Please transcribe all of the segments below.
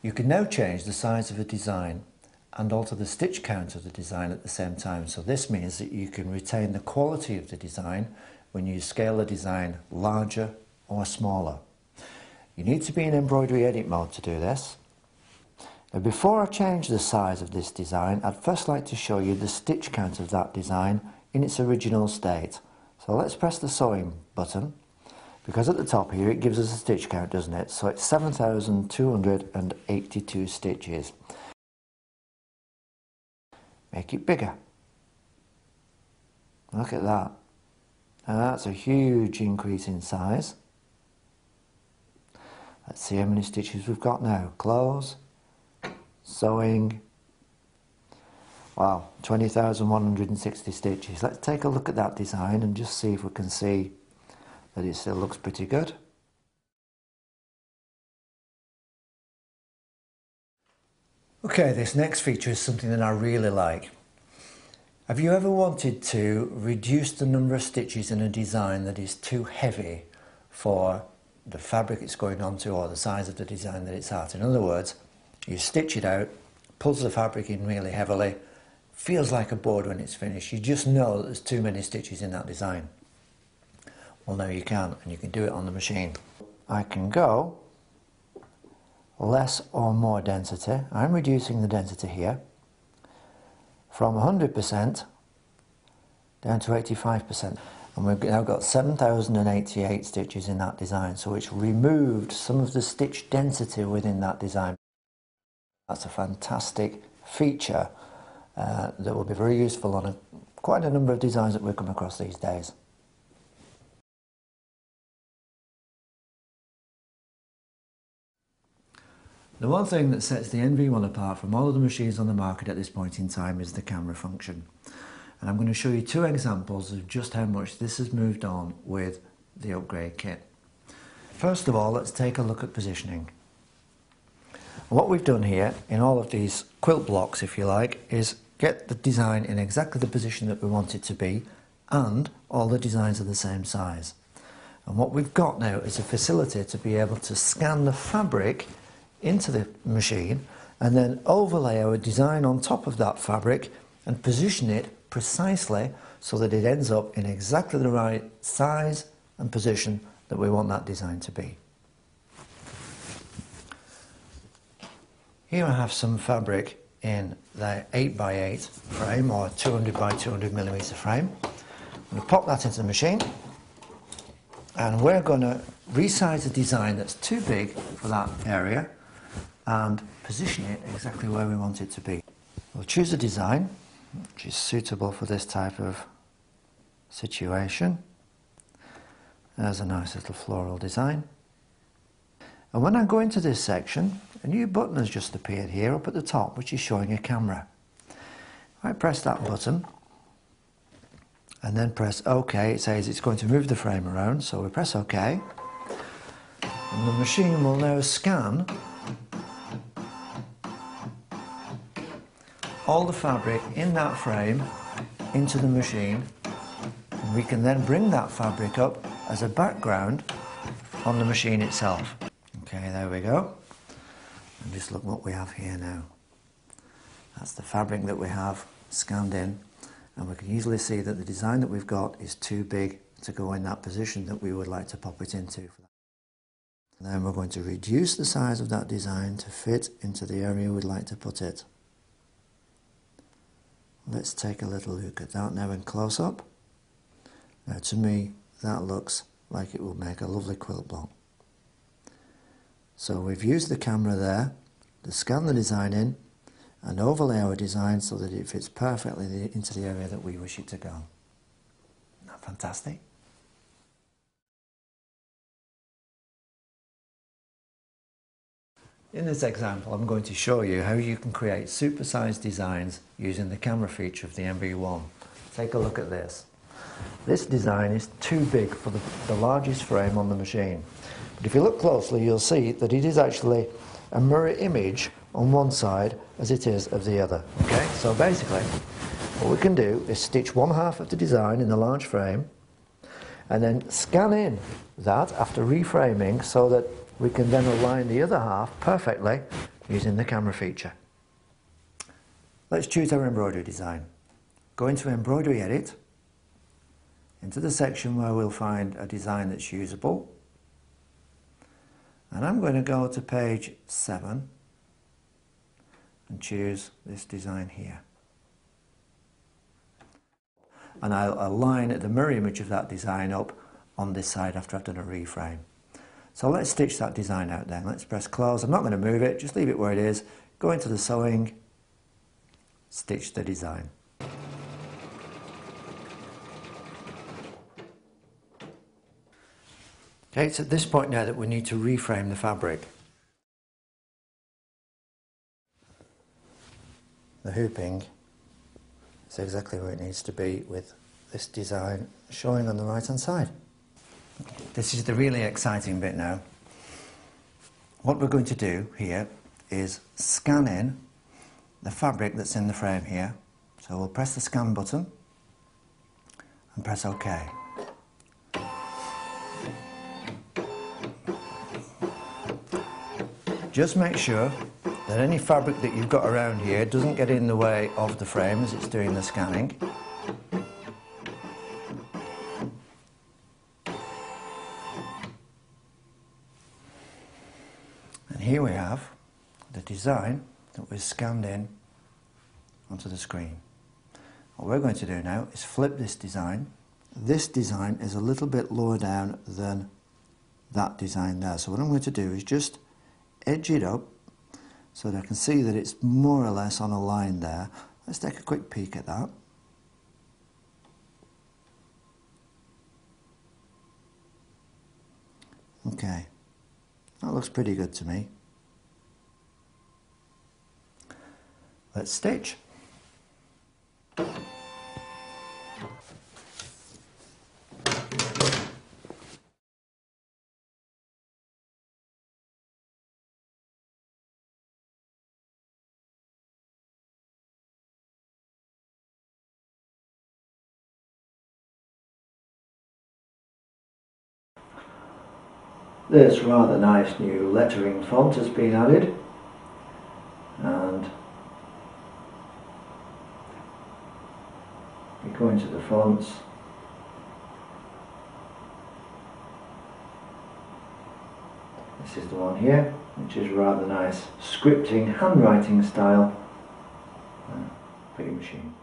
You can now change the size of a design and alter the stitch count of the design at the same time. So this means that you can retain the quality of the design when you scale the design larger or smaller. You need to be in embroidery edit mode to do this. Now, before I change the size of this design, I'd first like to show you the stitch count of that design in its original state. So let's press the sewing button, because at the top here it gives us a stitch count, doesn't it? So it's 7,282 stitches. Make it bigger. Look at that. Now that's a huge increase in size. Let's see how many stitches we've got now. Close, sewing. Wow, 20,160 stitches. Let's take a look at that design and just see if we can see that it still looks pretty good. Okay, this next feature is something that I really like. Have you ever wanted to reduce the number of stitches in a design that is too heavy for the fabric it's going onto or the size of the design that it's at? In other words, you stitch it out, pulls the fabric in really heavily, feels like a board when it's finished. You just know that there's too many stitches in that design. Well, no, you can't, and you can do it on the machine. I can go less or more density. I'm reducing the density here from 100% down to 85%. And we've now got 7,088 stitches in that design, so it's removed some of the stitch density within that design. That's a fantastic feature that will be very useful on quite a number of designs that we come across these days. The one thing that sets the NV-I apart from all of the machines on the market at this point in time is the camera function. And I'm going to show you two examples of just how much this has moved on with the upgrade kit. First of all, let's take a look at positioning. What we've done here in all of these quilt blocks, if you like, is get the design in exactly the position that we want it to be, and all the designs are the same size. And what we've got now is a facility to be able to scan the fabric into the machine and then overlay our design on top of that fabric and position it precisely so that it ends up in exactly the right size and position that we want that design to be. Here I have some fabric in the 8x8 frame or 200 by 200 millimeter frame. I'm going to pop that into the machine, and we're going to resize a design that's too big for that area and position it exactly where we want it to be. We'll choose a design which is suitable for this type of situation. There's a nice little floral design. And when I go into this section, a new button has just appeared here up at the top, which is showing a camera. I press that button and then press OK. It says it's going to move the frame around, so we press OK. And the machine will now scan all the fabric in that frame into the machine, and we can then bring that fabric up as a background on the machine itself. Okay, there we go. And just look what we have here now. That's the fabric that we have scanned in, and we can easily see that the design that we've got is too big to go in that position that we would like to pop it into. And then we're going to reduce the size of that design to fit into the area we'd like to put it. Let's take a little look at that now in close-up. Now to me that looks like it will make a lovely quilt block. So we've used the camera there to scan the design in and overlay our design so that it fits perfectly into the area that we wish it to go. Isn't that fantastic? In this example, I'm going to show you how you can create supersized designs using the camera feature of the NV-I. Take a look at this. This design is too big for the largest frame on the machine. But if you look closely, you'll see that it is actually a mirror image on one side as it is of the other. Okay, so basically what we can do is stitch one half of the design in the large frame and then scan in that after reframing so that we can then align the other half perfectly using the camera feature. Let's choose our embroidery design. Go into Embroidery Edit, into the section where we'll find a design that's usable, and I'm going to go to page 7 and choose this design here. And I'll align the mirror image of that design up on this side after I've done a reframe. So let's stitch that design out then. Let's press close. I'm not going to move it, just leave it where it is. Go into the sewing, stitch the design. Okay, it's at this point now that we need to reframe the fabric. The hooping is exactly where it needs to be with this design showing on the right hand side. This is the really exciting bit now. What we're going to do here is scan in the fabric that's in the frame here. So we'll press the scan button and press OK. Just make sure that any fabric that you've got around here doesn't get in the way of the frame as it's doing the scanning. And here we have the design that was scanned in onto the screen. What we're going to do now is flip this design. This design is a little bit lower down than that design there. So what I'm going to do is just edge it up so that I can see that it's more or less on a line there. Let's take a quick peek at that. Okay, that looks pretty good to me. Let's stitch. This rather nice new lettering font has been added, and we go into the fonts. This is the one here, which is rather nice scripting, handwriting style, pretty machine.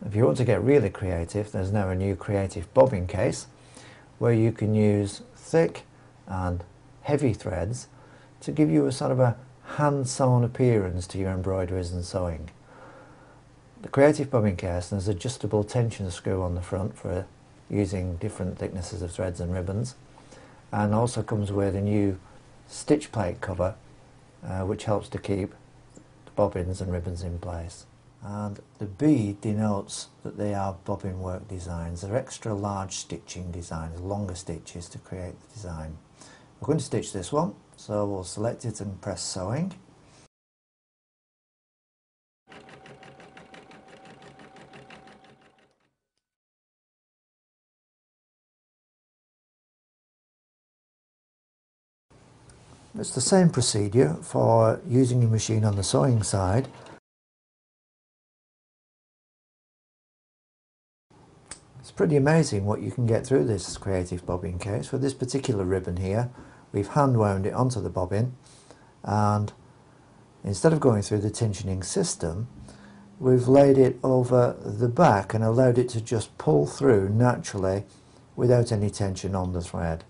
If you want to get really creative, there's now a new creative bobbin case where you can use thick and heavy threads to give you a sort of a hand-sewn appearance to your embroideries and sewing. The creative bobbin case has an adjustable tension screw on the front for using different thicknesses of threads and ribbons, and also comes with a new stitch plate cover which helps to keep the bobbins and ribbons in place. And the B denotes that they are bobbin work designs. They're extra large stitching designs, longer stitches to create the design. We're going to stitch this one, so we'll select it and press sewing. It's the same procedure for using your machine on the sewing side. It's pretty amazing what you can get through this creative bobbin case. For this particular ribbon here, we've hand wound it onto the bobbin, and instead of going through the tensioning system, we've laid it over the back and allowed it to just pull through naturally without any tension on the thread.